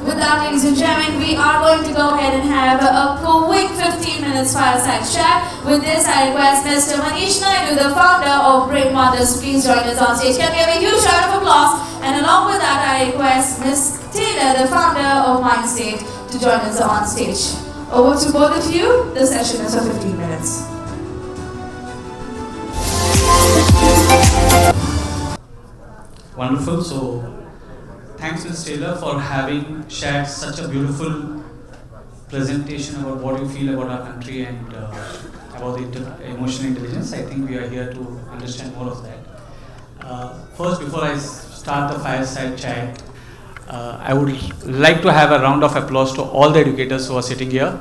With that, ladies and gentlemen, we are going to go ahead and have a quick 15 minutes fireside chat. With this, I request Mr. Manish Naidu, the founder of Brain Mothers, to please join us on stage. Can we have a huge round of applause? And along with that, I request Ms. Taylor, the founder of Mindstate, to join us on stage. Over to both of you. The session is for 15 minutes. Wonderful. So, thanks, Ms. Taylor, for having shared such a beautiful presentation about what you feel about our country and about the emotional intelligence. I think we are here to understand more of that. First, before I start the fireside chat, I would like to have a round of applause to all the educators who are sitting here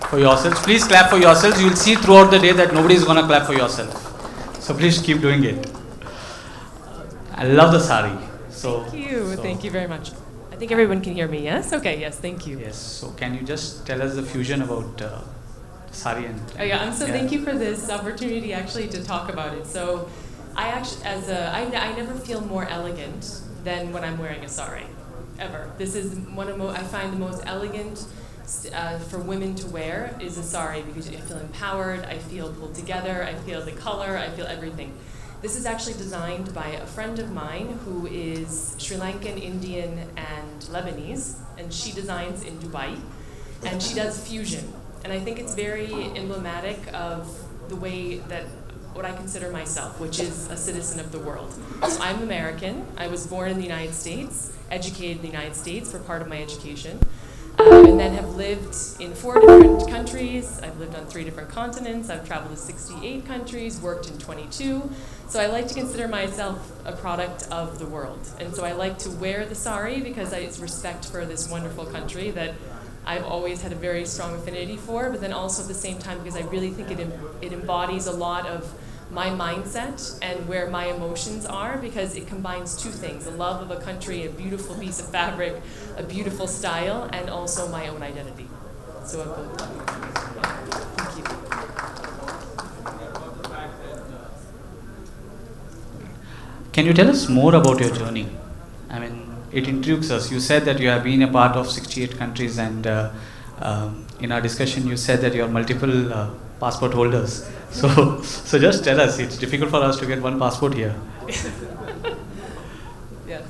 for yourselves. Please clap for yourselves. You will see throughout the day that nobody is going to clap for yourself. So please keep doing it. I love the sari. Thank you very much. I think everyone can hear me, yes? Okay, yes, thank you. Yes, so can you just tell us the fusion about sari and... Thank you for this opportunity actually to talk about it. So I never feel more elegant than when I'm wearing a sari, ever. This is I find the most elegant for women to wear is a sari because I feel empowered, I feel pulled together, I feel the color, I feel everything. This is actually designed by a friend of mine who is Sri Lankan, Indian, and Lebanese, and she designs in Dubai, and she does fusion. And I think it's very emblematic of the way that what I consider myself, which is a citizen of the world. So I'm American. I was born in the United States, educated in the United States for part of my education, and then have lived in 4 different countries. I've lived on 3 different continents. I've traveled to 68 countries, worked in 22. So I like to consider myself a product of the world. And so I like to wear the sari because it's respect for this wonderful country that I've always had a very strong affinity for, but then also at the same time because I really think it embodies a lot of my mindset and where my emotions are, because it combines 2 things: the love of a country, a beautiful piece of fabric, a beautiful style, and also my own identity. So I both. Thank you. Can you tell us more about your journey? I mean, it intrigues us. You said that you have been a part of 68 countries, and in our discussion you said that you are multiple passport holders. So just tell us. It's difficult for us to get one passport here. Yeah.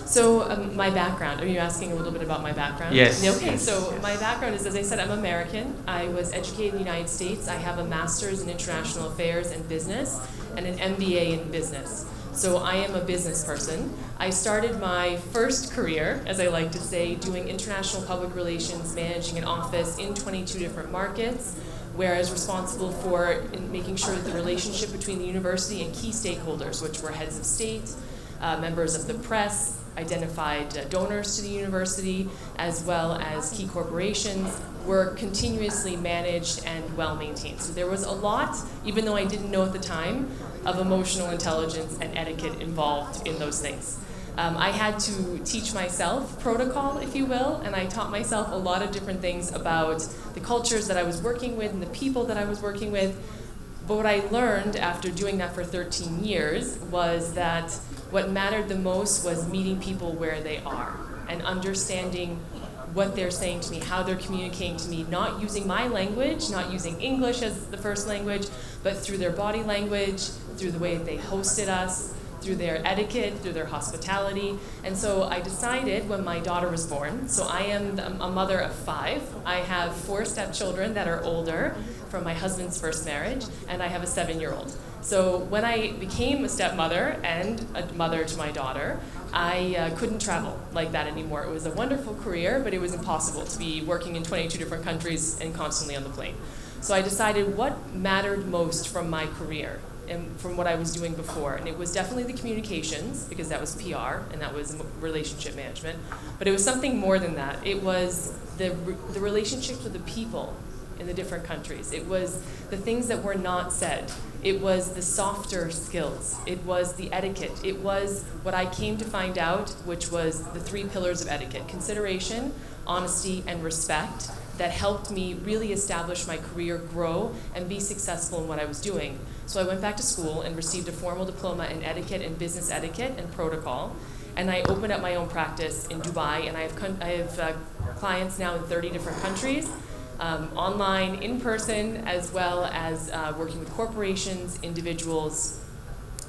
So my background, are you asking a little bit about my background? Yes. Okay, so my background is, as I said, I'm American. I was educated in the United States. I have a master's in international affairs and business and an MBA in business. So I am a business person. I started my first career, as I like to say, doing international public relations, managing an office in 22 different markets, where I was responsible for making sure that the relationship between the university and key stakeholders, which were heads of state, members of the press, identified donors to the university, as well as key corporations, were continuously managed and well maintained. So there was a lot, even though I didn't know at the time, of emotional intelligence and etiquette involved in those things. I had to teach myself protocol, if you will, and I taught myself a lot of different things about the cultures that I was working with and the people that I was working with. But what I learned after doing that for 13 years was that what mattered the most was meeting people where they are and understanding what they're saying to me, how they're communicating to me, not using my language, not using English as the first language, but through their body language, through the way that they hosted us, through their etiquette, through their hospitality. And so I decided when my daughter was born, so I am a mother of 5. I have 4 stepchildren that are older from my husband's first marriage, and I have a 7-year-old. So when I became a stepmother and a mother to my daughter, I couldn't travel like that anymore. It was a wonderful career, but it was impossible to be working in 22 different countries and constantly on the plane. So I decided what mattered most from my career and from what I was doing before. And it was definitely the communications, because that was PR and that was relationship management. But it was something more than that. It was the relationships with the people in the different countries. It was the things that were not said. It was the softer skills. It was the etiquette. It was what I came to find out, which was the 3 pillars of etiquette: consideration, honesty, and respect, that helped me really establish my career, grow, and be successful in what I was doing. So I went back to school and received a formal diploma in etiquette and business etiquette and protocol. And I opened up my own practice in Dubai, and I have clients now in 30 different countries, online, in person, as well as working with corporations, individuals,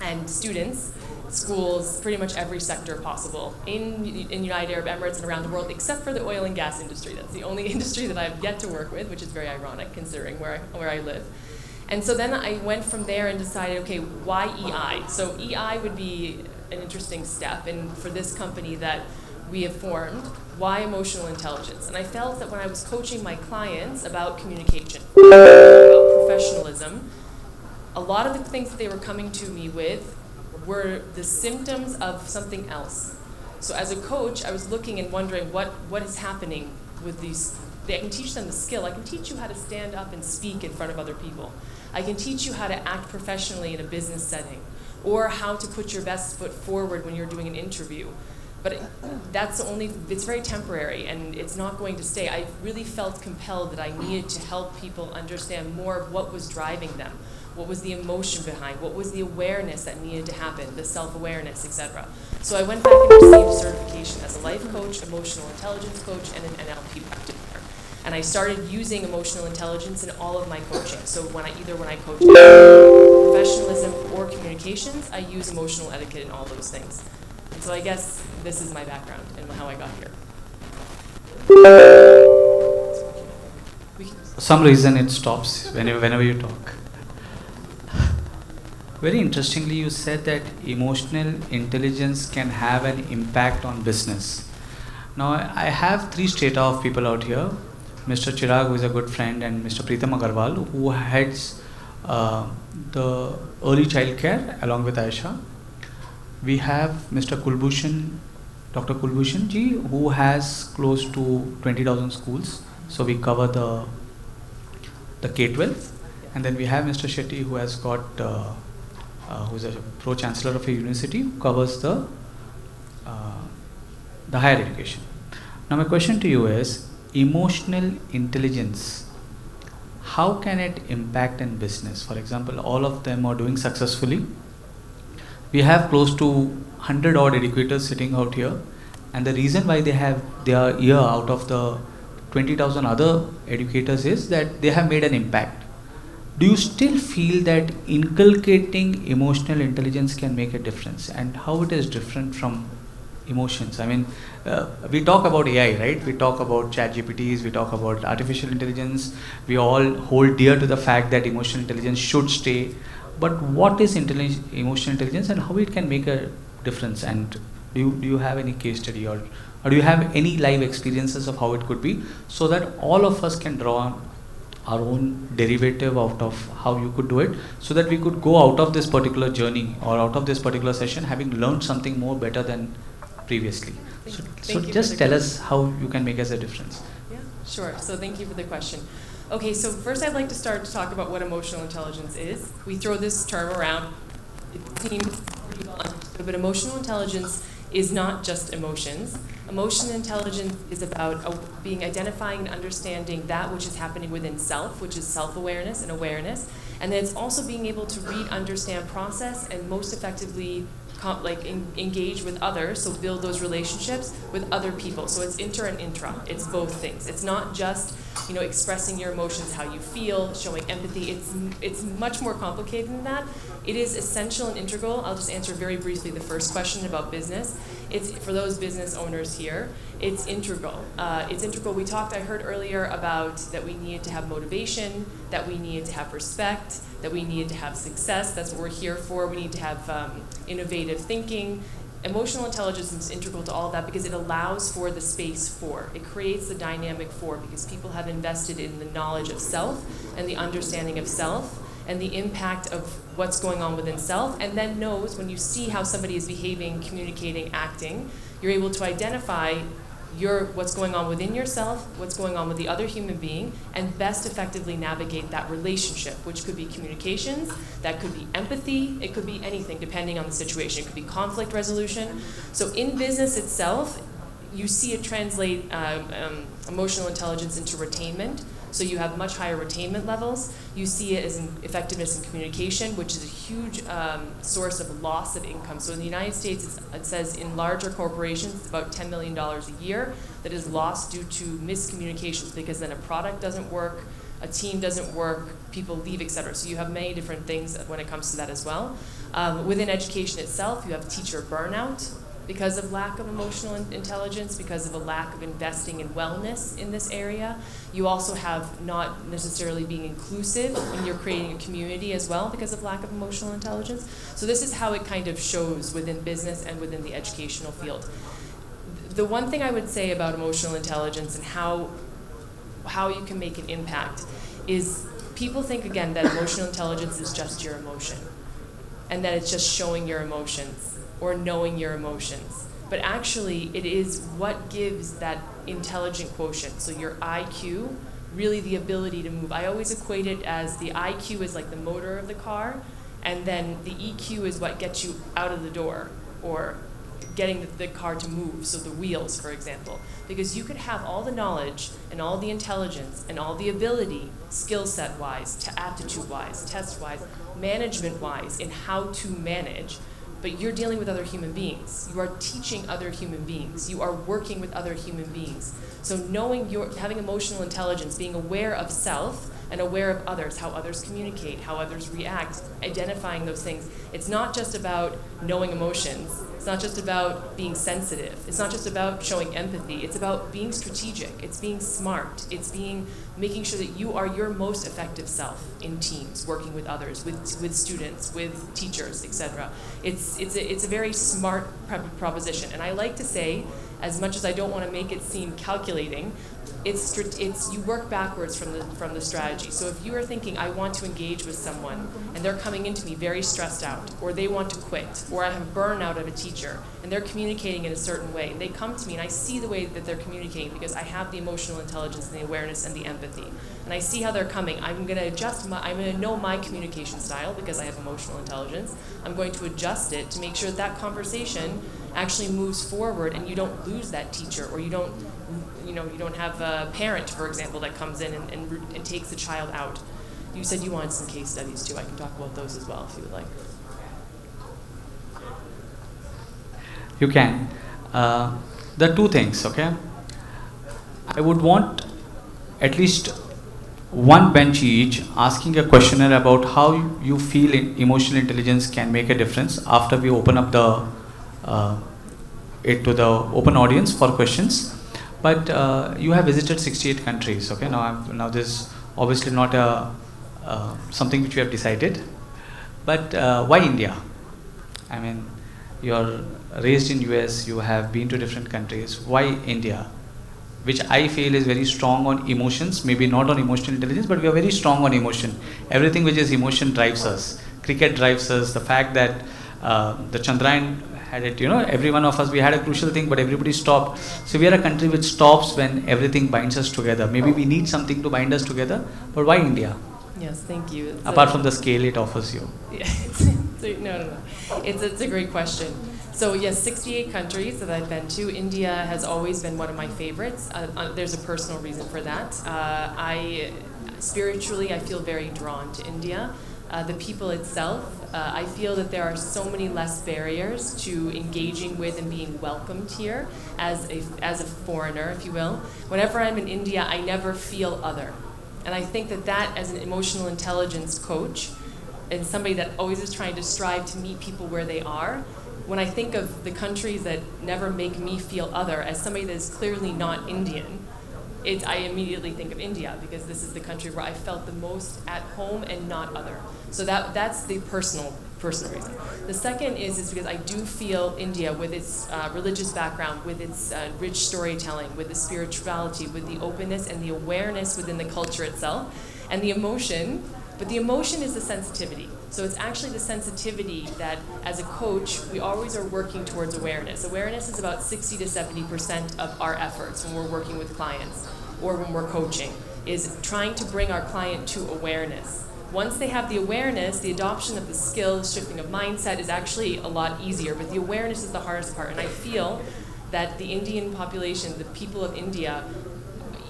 and students, schools, pretty much every sector possible in United Arab Emirates and around the world, except for the oil and gas industry. That's the only industry that I've yet to work with, which is very ironic considering where I live. And so then I went from there and decided, okay, why EI? So EI would be an interesting step, and for this company that we have formed, why emotional intelligence? And I felt that when I was coaching my clients about communication, about professionalism, a lot of the things that they were coming to me with were the symptoms of something else. So as a coach, I was looking and wondering what is happening with these. I can teach them the skill. I can teach you how to stand up and speak in front of other people. I can teach you how to act professionally in a business setting, or how to put your best foot forward when you're doing an interview. But it's very temporary, and it's not going to stay. I really felt compelled that I needed to help people understand more of what was driving them. What was the emotion behind? What was the awareness that needed to happen, the self-awareness, etc. So I went back and received certification as a life coach, emotional intelligence coach, and an NLP practitioner. And I started using emotional intelligence in all of my coaching. So when I coach professionalism or communications, I use emotional etiquette in all those things. And so I guess this is my background and how I got here. For some reason it stops whenever you talk. Very interestingly, you said that emotional intelligence can have an impact on business. Now, I have three strata of people out here. Mr. Chirag, who is a good friend, and Mr. Preetam Agarwal, who heads the early child care along with Aisha. We have Mr. Kulbhushan, Dr. Kulbhushan ji, who has close to 20,000 schools. So we cover the K-12. And then we have Mr. Shetty, who has got, who's a pro-chancellor of a university, who covers the higher education. Now my question to you is, emotional intelligence, how can it impact in business? For example, all of them are doing successfully. We have close to 100 odd educators sitting out here, and the reason why they are here out of the 20,000 other educators is that they have made an impact. Do you still feel that inculcating emotional intelligence can make a difference, and how it is different from emotions? I mean, we talk about AI, right? We talk about ChatGPTs, we talk about artificial intelligence. We all hold dear to the fact that emotional intelligence should stay. But what is emotional intelligence, and how it can make a difference? And do you have any case study, or do you have any live experiences of how it could be, so that all of us can draw our own derivative out of how you could do it, so that we could go out of this particular journey or out of this particular session having learned something more better than previously? So just tell us how you can make us a difference. Yeah, sure. So thank you for the question. Okay, so first I'd like to start to talk about what emotional intelligence is. We throw this term around. It seems pretty well understood, but emotional intelligence is not just emotions. Emotional intelligence is about identifying and understanding that which is happening within self, which is self-awareness and awareness. And then it's also being able to read, understand, process, and most effectively engage with others, so build those relationships with other people. So it's inter and intra. It's both things. It's not just expressing your emotions, how you feel, showing empathy. It's much more complicated than that. It is essential and integral. I'll just answer very briefly the first question about business. It's for those business owners here. It's integral. It's integral. I heard earlier about that we needed to have motivation, that we needed to have respect, that we needed to have success. That's what we're here for. We need to have innovative thinking. Emotional intelligence is integral to all of that because it allows for the space for. It creates the dynamic for, because people have invested in the knowledge of self and the understanding of self and the impact of what's going on within self, and then knows when you see how somebody is behaving, communicating, acting, you're able to identify what's going on within yourself, what's going on with the other human being, and best effectively navigate that relationship, which could be communications, that could be empathy, it could be anything depending on the situation. It could be conflict resolution. So in business itself, you see it translate emotional intelligence into retainment. So you have much higher retainment levels. You see it as an effectiveness in communication, which is a huge source of loss of income. So in the United States, it says in larger corporations, it's about $10 million a year that is lost due to miscommunications, because then a product doesn't work, a team doesn't work, people leave, etc. So you have many different things when it comes to that as well. Within education itself, you have teacher burnout because of lack of emotional intelligence, because of a lack of investing in wellness in this area. You also have not necessarily being inclusive when you're creating a community as well because of lack of emotional intelligence. So this is how it kind of shows within business and within the educational field. The one thing I would say about emotional intelligence and how you can make an impact is people think, again, that emotional intelligence is just your emotion and that it's just showing your emotions or knowing your emotions. But actually, it is what gives that intelligent quotient. So your IQ, really the ability to move. I always equate it as the IQ is like the motor of the car, and then the EQ is what gets you out of the door, or getting the car to move, so the wheels, for example. Because you could have all the knowledge and all the intelligence and all the ability, skill set wise, to aptitude wise, test wise, management wise, in how to manage, but you're dealing with other human beings. You are teaching other human beings. You are working with other human beings. So having emotional intelligence, being aware of self and aware of others, how others communicate, how others react, identifying those things. It's not just about knowing emotions. It's not just about being sensitive. It's not just about showing empathy. It's about being strategic. It's being smart. It's making sure that you are your most effective self in teams, working with others, with students, with teachers, etc. It's a very smart proposition. And I like to say, as much as I don't want to make it seem calculating, you work backwards from the strategy. So if you are thinking, I want to engage with someone, and they're coming into me very stressed out, or they want to quit, or I have burnout of a teacher, and they're communicating in a certain way, and they come to me, and I see the way that they're communicating because I have the emotional intelligence and the awareness and the empathy, and I see how they're coming. I'm going to know my communication style because I have emotional intelligence. I'm going to adjust it to make sure that conversation actually moves forward, and you don't lose that teacher, or you don't have a parent, for example, that comes in and takes the child out. You said you wanted some case studies too. I can talk about those as well if you would like. You can. There are two things, okay? I would want at least one bench each asking a questionnaire about how you feel emotional intelligence can make a difference after we open up it to the open audience for questions. But you have visited 68 countries, okay? Now this is obviously not something which you have decided. But why India? I mean, you're raised in US, you have been to different countries. Why India? Which I feel is very strong on emotions, maybe not on emotional intelligence, but we are very strong on emotion. Everything which is emotion drives us. Cricket drives us. The fact that the Chandrayaan had it, every one of us, we had a crucial thing, but everybody stopped. So we are a country which stops when everything binds us together. Maybe we need something to bind us together, but why India? Yes, thank you. Apart from the scale it offers you. Yeah, no. It's a great question. So yes, 68 countries that I've been to. India has always been one of my favorites. There's a personal reason for that. Spiritually, I feel very drawn to India. The people itself, I feel that there are so many less barriers to engaging with and being welcomed here as a foreigner, if you will. Whenever I'm in India, I never feel other. And I think that as an emotional intelligence coach and somebody that always is trying to strive to meet people where they are, when I think of the countries that never make me feel other, as somebody that is clearly not Indian, I immediately think of India because this is the country where I felt the most at home and not other. So that's the personal reason. The second is because I do feel India, with its religious background, with its rich storytelling, with the spirituality, with the openness and the awareness within the culture itself, and the emotion. But the emotion is the sensitivity. So it's actually the sensitivity that, as a coach, we always are working towards awareness. Awareness is about 60 to 70% of our efforts when we're working with clients or when we're coaching, is trying to bring our client to awareness. Once they have the awareness, the adoption of the skills, shifting of mindset is actually a lot easier, but the awareness is the hardest part. And I feel that the Indian population, the people of India,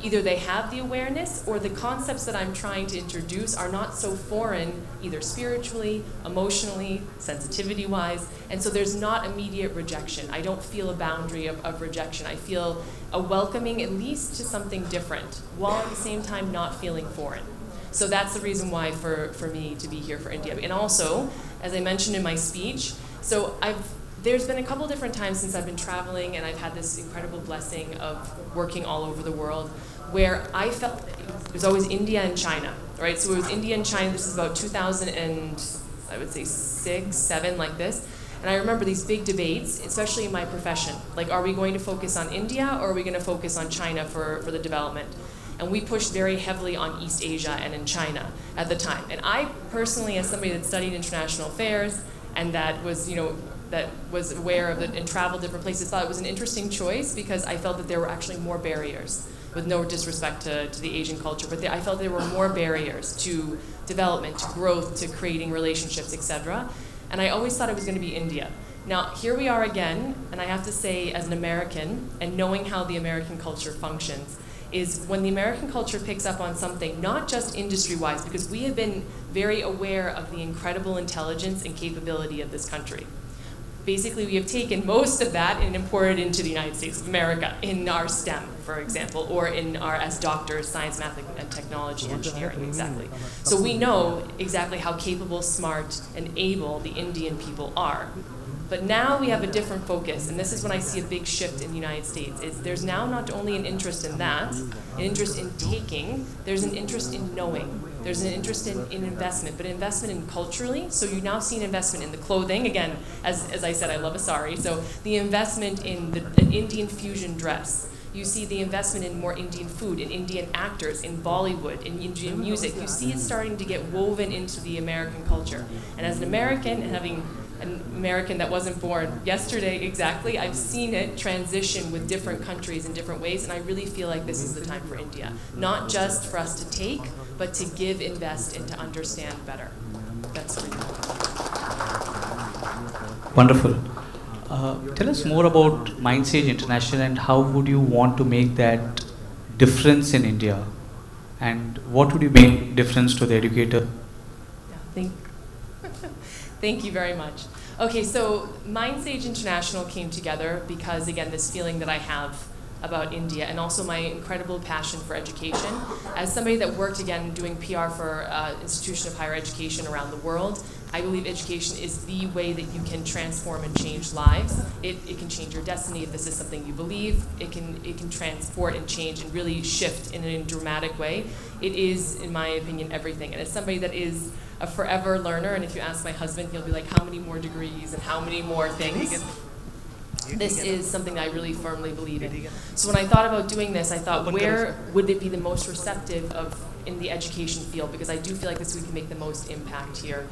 either they have the awareness or the concepts that I'm trying to introduce are not so foreign, either spiritually, emotionally, sensitivity-wise, and so there's not immediate rejection. I don't feel a boundary of rejection. I feel a welcoming at least to something different, while at the same time not feeling foreign. So that's the reason why for me to be here for India. And also, as I mentioned in my speech, so there's been a couple different times since I've been traveling and I've had this incredible blessing of working all over the world where I felt it was always India and China, right? So it was India and China. This is about 2000 and I would say 6, 7, like this. And I remember these big debates, especially in my profession. Like, are we going to focus on India or are we going to focus on China for the development? And we pushed very heavily on East Asia and in China at the time. And I personally, as somebody that studied international affairs and that was, that was aware of it and traveled different places, thought it was an interesting choice because I felt that there were actually more barriers, with no disrespect to the Asian culture, but I felt there were more barriers to development, to growth, to creating relationships, etc. And I always thought it was going to be India. Now, here we are again, and I have to say, as an American, and knowing how the American culture functions, is when the American culture picks up on something, not just industry-wise, because we have been very aware of the incredible intelligence and capability of this country. Basically, we have taken most of that and imported into the United States of America in our STEM, for example, or in our, as doctors, science, math, and technology, engineering, exactly. So we know exactly how capable, smart, and able the Indian people are. But now we have a different focus, and this is when I see a big shift in the United States. There's now not only an interest in that, an interest in taking, there's an interest in knowing. There's an interest in investment, but investment in culturally. So you now see an investment in the clothing. Again, as I said, I love a sari. So the investment in an Indian fusion dress. You see the investment in more Indian food, in Indian actors, in Bollywood, in Indian music. You see it starting to get woven into the American culture. And as an American, and having an American that wasn't born yesterday exactly, I've seen it transition with different countries in different ways, and I really feel like this is the time for India. Not just for us to take, but to give, invest, and to understand better. That's really Wonderful. Tell us more about Mindsage International and how would you want to make that difference in India? And what would you make difference to the educator? Yeah, thank you very much. Okay, so Mindsage International came together because, again, this feeling that I have about India and also my incredible passion for education. As somebody that worked, again, doing PR for institution of higher education around the world, I believe education is the way that you can transform and change lives. It can change your destiny if this is something you believe. It can transport and change and really shift in a dramatic way. It is, in my opinion, everything. And as somebody that is a forever learner, and if you ask my husband, he'll be like, how many more degrees and how many more things? This is something that I really firmly believe in. So when I thought about doing this, I thought, where would it be the most receptive in the education field? Because I do feel like this we can make the most impact here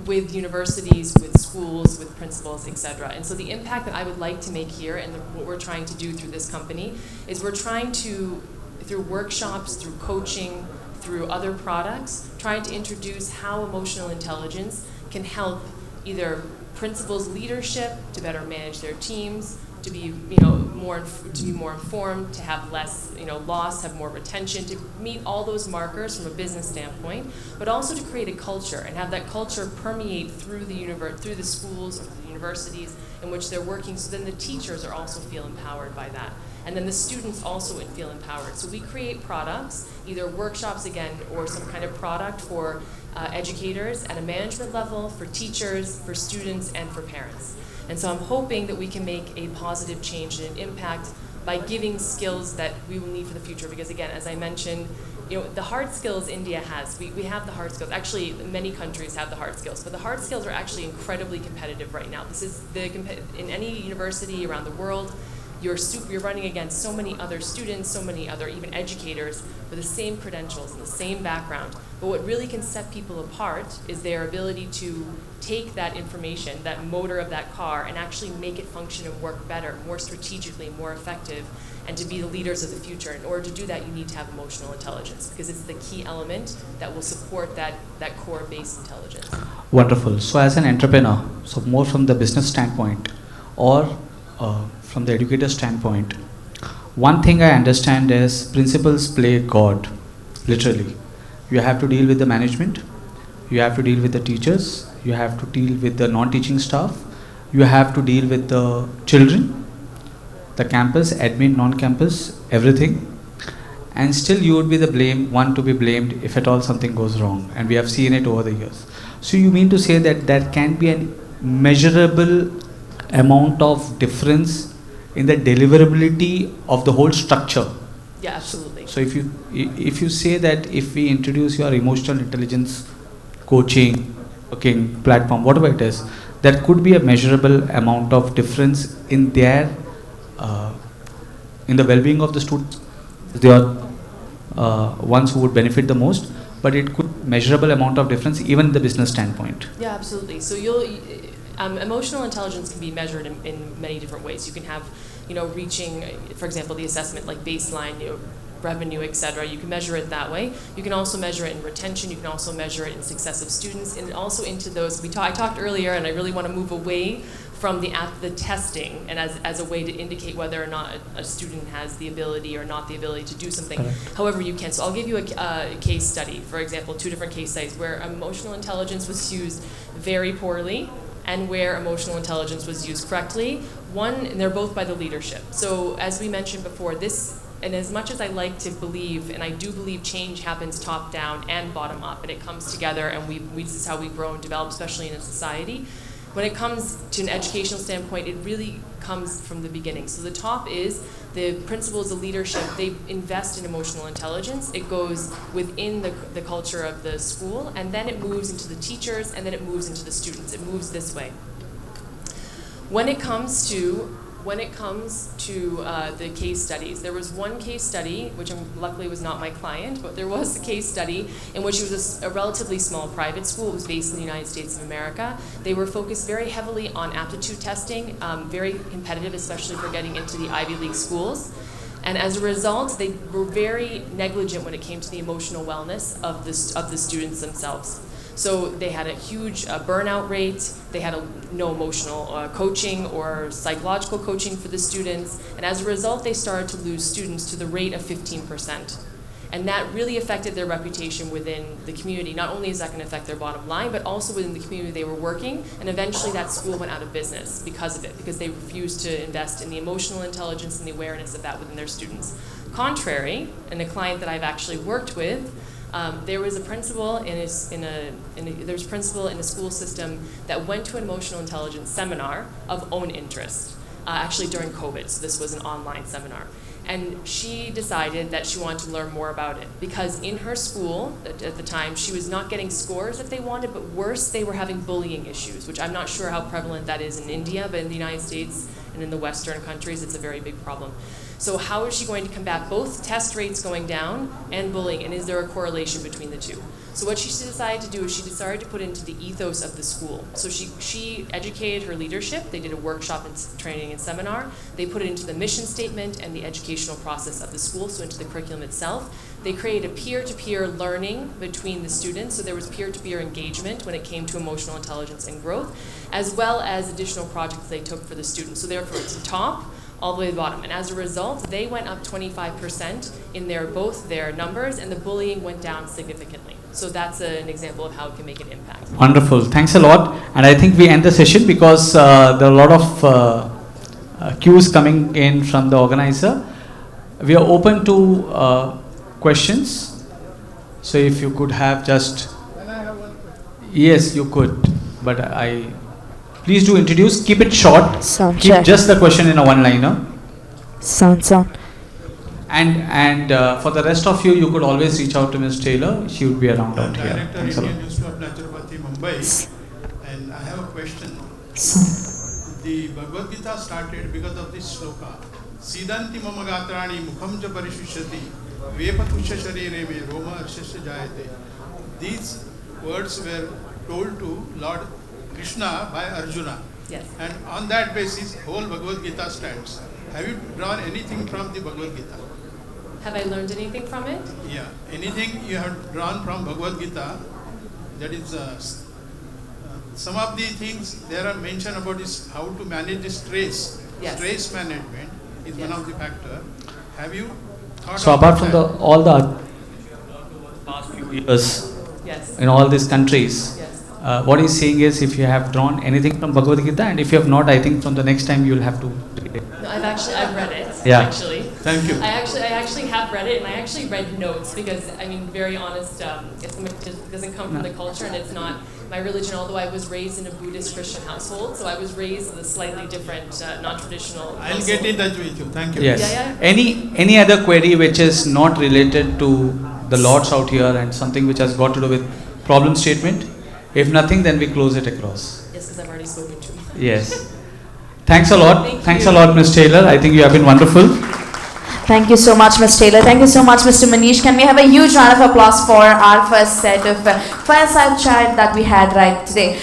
with universities, with schools, with principals, etc. And so the impact that I would like to make here, and what we're trying to do through this company, is we're trying to, through workshops, through coaching, through other products, trying to introduce how emotional intelligence can help either principals' leadership to better manage their teams, to be more informed, to have less loss, have more retention, to meet all those markers from a business standpoint, but also to create a culture and have that culture permeate through the schools or the universities in which they're working, so then the teachers are also feel empowered by that. And then the students also feel empowered. So we create products, either workshops again, or some kind of product for educators at a management level, for teachers, for students, and for parents. And so I'm hoping that we can make a positive change and an impact by giving skills that we will need for the future. Because again, as I mentioned, the hard skills India has, we have the hard skills. Actually, many countries have the hard skills, but the hard skills are actually incredibly competitive right now. This is in any university around the world, you're running against so many other students, so many other even educators with the same credentials and the same background. But what really can set people apart is their ability to take that information, that motor of that car, and actually make it function and work better, more strategically, more effective, and to be the leaders of the future. In order to do that, you need to have emotional intelligence, because it's the key element that will support that core base intelligence. Wonderful. So as an entrepreneur, so more from the business standpoint or from the educator standpoint, one thing I understand is principals play God, literally. You have to deal with the management, you have to deal with the teachers, you have to deal with the non-teaching staff, you have to deal with the children, the campus, admin, non-campus, everything. And still you would be the one to be blamed if at all something goes wrong. And we have seen it over the years. So you mean to say that there can be a measurable amount of difference in the deliverability of the whole structure? Yeah, absolutely. So if you say that if we introduce your emotional intelligence coaching, platform, whatever it is, there could be a measurable amount of difference in their in the well-being of the students. They are ones who would benefit the most, but it could measurable amount of difference even in the business standpoint. Yeah, absolutely. So emotional intelligence can be measured in many different ways. You can have, reaching, for example, the assessment like baseline, revenue, etc. You can measure it that way. You can also measure it in retention. You can also measure it in success of students, and also into those. I talked earlier, and I really want to move away from the testing, and as a way to indicate whether or not a student has the ability or not the ability to do something. Correct. However you can. So I'll give you a case study, for example, 2 different case studies where emotional intelligence was used very poorly and where emotional intelligence was used correctly. And they're both by the leadership. So as we mentioned before, and as much as I like to believe, and I do believe change happens top down and bottom up, and it comes together, and this is how we grow and develop, especially in a society. When it comes to an educational standpoint, it really comes from the beginning. So the top is the principals, the leadership, they invest in emotional intelligence. It goes within the culture of the school, and then it moves into the teachers, and then it moves into the students. It moves this way. When it comes to the case studies, there was one case study, which luckily was not my client, but there was a case study in which it was a relatively small private school. It was based in the United States of America. They were focused very heavily on aptitude testing, very competitive, especially for getting into the Ivy League schools. And as a result, they were very negligent when it came to the emotional wellness of the students themselves. So they had a huge burnout rate, they had no emotional coaching or psychological coaching for the students, and as a result they started to lose students to the rate of 15%. And that really affected their reputation within the community. Not only is that going to affect their bottom line, but also within the community they were working, and eventually that school went out of business because of it, because they refused to invest in the emotional intelligence and the awareness of that within their students. Contrary, and a client that I've actually worked with, there was a principal in a school system that went to an emotional intelligence seminar of own interest, actually during COVID, so this was an online seminar. And she decided that she wanted to learn more about it because in her school at the time, she was not getting scores that they wanted, but worse, they were having bullying issues, which I'm not sure how prevalent that is in India, but in the United States and in the Western countries, it's a very big problem. So how is she going to combat both test rates going down and bullying, and is there a correlation between the two? So what she decided to do is she decided to put into the ethos of the school. So she educated her leadership. They did a workshop and training and seminar. They put it into the mission statement and the educational process of the school, so into the curriculum itself. They created a peer-to-peer learning between the students, so there was peer-to-peer engagement when it came to emotional intelligence and growth, as well as additional projects they took for the students. So therefore it's the top all the way to the bottom. And as a result, they went up 25% in both their numbers, and the bullying went down significantly. So that's an example of how it can make an impact. Wonderful. Thanks a lot. And I think we end the session because there are a lot of cues coming in from the organizer. We are open to questions. So if you could have just... Can I have one question? Yes, you could. But please do introduce. Keep it short. Sound Keep check. just the question in a one-liner. Sound. And for the rest of you, you could always reach out to Ms. Taylor. She would be around out here. Director, Thanks a lot. Indian Institute of Naturopathy, Mumbai. And I have a question. Sound. The Bhagavad Gita started because of this sloka. Siddhanti mama gatrani mukham ja parishishyati vepatusha sharire me roma arshasya jayate. These words were told to Lord Krishna by Arjuna. Yes. And on that basis, whole Bhagavad Gita stands. Have you drawn anything from the Bhagavad Gita? Have I learned anything from it? Yeah, anything you have drawn from Bhagavad Gita, that is, some of the things there are mentioned about is how to manage the stress. Yes. Stress management is Yes. one of the factor. Have you thought So of apart from that? all the past few years Yes. in all these countries, Yes. what he's saying is if you have drawn anything from Bhagavad Gita, and if you have not, I think from the next time you'll have to read it. No, I've read it. Yeah. Actually. Thank you. I actually have read it, and I actually read notes because, I mean, very honest, it's something that doesn't come from the culture, and it's not my religion. Although I was raised in a Buddhist Christian household, so I was raised in a slightly different, non-traditional. I'll household. get in touch with you. Thank you. Yes. Yeah. Any other query which is not related to the lords out here and something which has got to do with problem statement? If nothing, then we close it across. Yes, because I've already spoken to him. Yes. Thanks a lot. Thank Thanks you. a lot, Ms. Taylor. I think you have been wonderful. Thank you so much, Ms. Taylor. Thank you so much, Mr. Manish. Can we have a huge round of applause for our first set of fireside chat that we had right today?